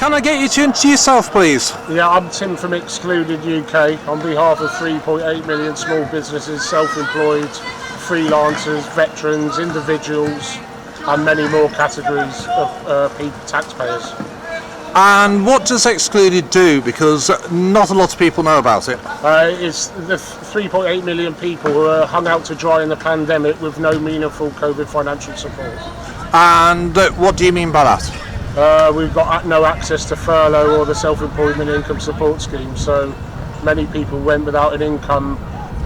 Can I get you to introduce yourself, please? Yeah, I'm Tim from ExcludedUK on behalf of 3.8 million small businesses, self-employed, freelancers, veterans, individuals, and many more categories of taxpayers. And what does Excluded do? Because not a lot of people know about it. It's the 3.8 million people who are hung out to dry in the pandemic with no meaningful COVID financial support. And what do you mean by that? We've got no access to furlough or the self-employment income support scheme, so many people went without an income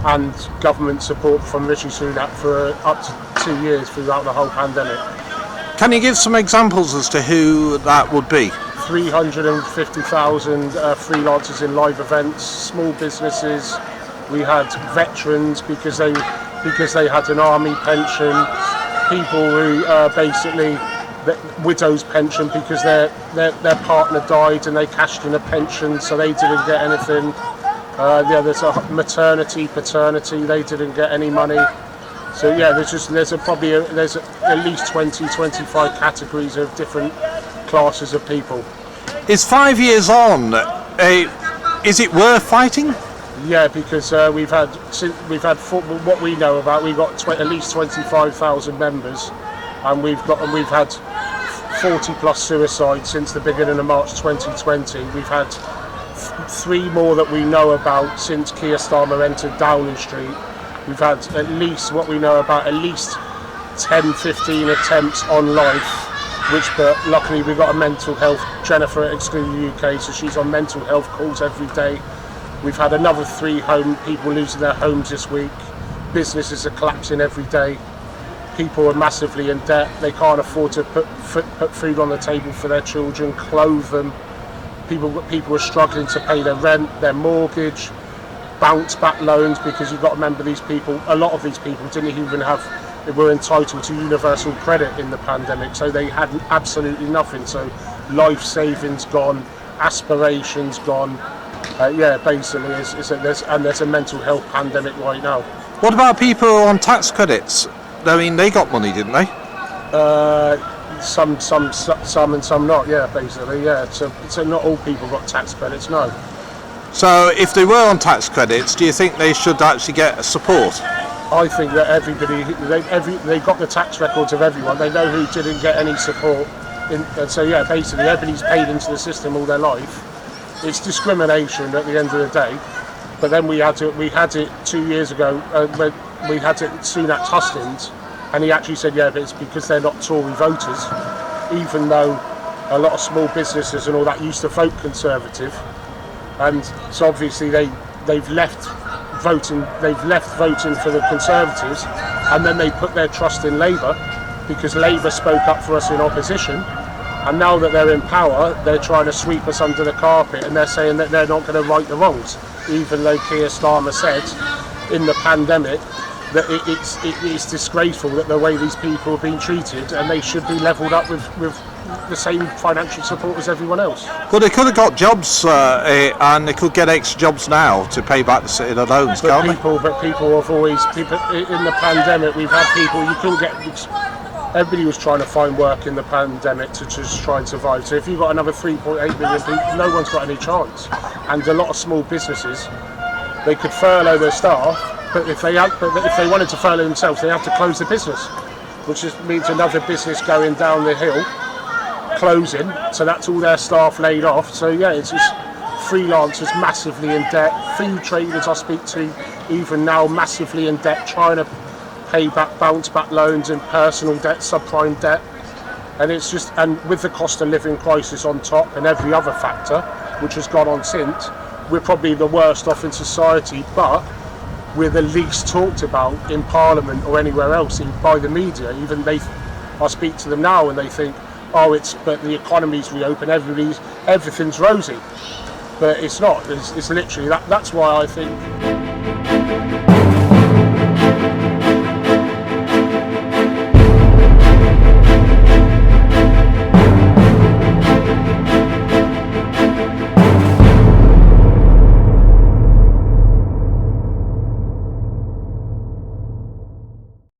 and government support from Rishi Sunak for up to 2 years throughout the whole pandemic. Can you give some examples as to who that would be? 350,000 freelancers in live events, small businesses. We had veterans because they had an army pension, people who basically widow's pension because their partner died and they cashed in a pension, so they didn't get anything. There's a maternity, paternity, they didn't get any money. So yeah, there's at least 20-25 categories of different classes of people. Is 5 years on? Is it worth fighting? Yeah, because we've had what we know about. We've got at least 25,000 members, and we've had 40 plus suicides since the beginning of March 2020. We've had 3 more that we know about since Keir Starmer entered Downing Street. We've had at least what we know about at least 10-15 attempts on life. But luckily we've got a mental health, Jennifer at ExcludedUK, so she's on mental health calls every day. We've had another 3 people losing their homes this week. Businesses are collapsing every day. People are massively in debt. They can't afford to put food on the table for their children, clothe them. People are struggling to pay their rent, their mortgage, bounce back loans, because you've got to remember a lot of these people were entitled to universal credit in the pandemic, so they had absolutely nothing. So life savings gone, aspirations gone. Basically, there's a mental health pandemic right now. What about people on tax credits? I mean, they got money, didn't they? Some and some not. Yeah, basically, yeah. So not all people got tax credits, no. So if they were on tax credits, do you think they should actually get support? I think that they got the tax records of everyone. They know who didn't get any support. So yeah, basically everybody's paid into the system all their life. It's discrimination at the end of the day. But then we had it 2 years ago when we had it Sunak's hustings, and he actually said, yeah, but it's because they're not Tory voters, even though a lot of small businesses and all that used to vote Conservative, and so obviously they've left voting for the Conservatives, and then they put their trust in Labour because Labour spoke up for us in opposition, and now that they're in power they're trying to sweep us under the carpet, and they're saying that they're not going to right the wrongs, even though Keir Starmer said in the pandemic that it's disgraceful that the way these people have been treated, and they should be levelled up with the same financial support as everyone else. Well, they could have got jobs, and they could get extra jobs now to pay back the loans, can't they? But people have always in the pandemic. We've had people you couldn't get. Everybody was trying to find work in the pandemic to just try and survive. So if you've got another 3.8 million people, no one's got any chance. And a lot of small businesses, they could furlough their staff, but if they wanted to furlough themselves, they have to close the business, which just means another business going down the hill, closing. So that's all their staff laid off. So yeah, it's just freelancers massively in debt. Food traders I speak to, even now, massively in debt, trying to pay back bounce back loans and personal debt, subprime debt. And with the cost of living crisis on top and every other factor which has gone on since, we're probably the worst off in society, but we're the least talked about in Parliament or anywhere else by the media. Even I speak to them now and they think, but the economy's reopened, everything's rosy. But it's not. It's literally that's why I think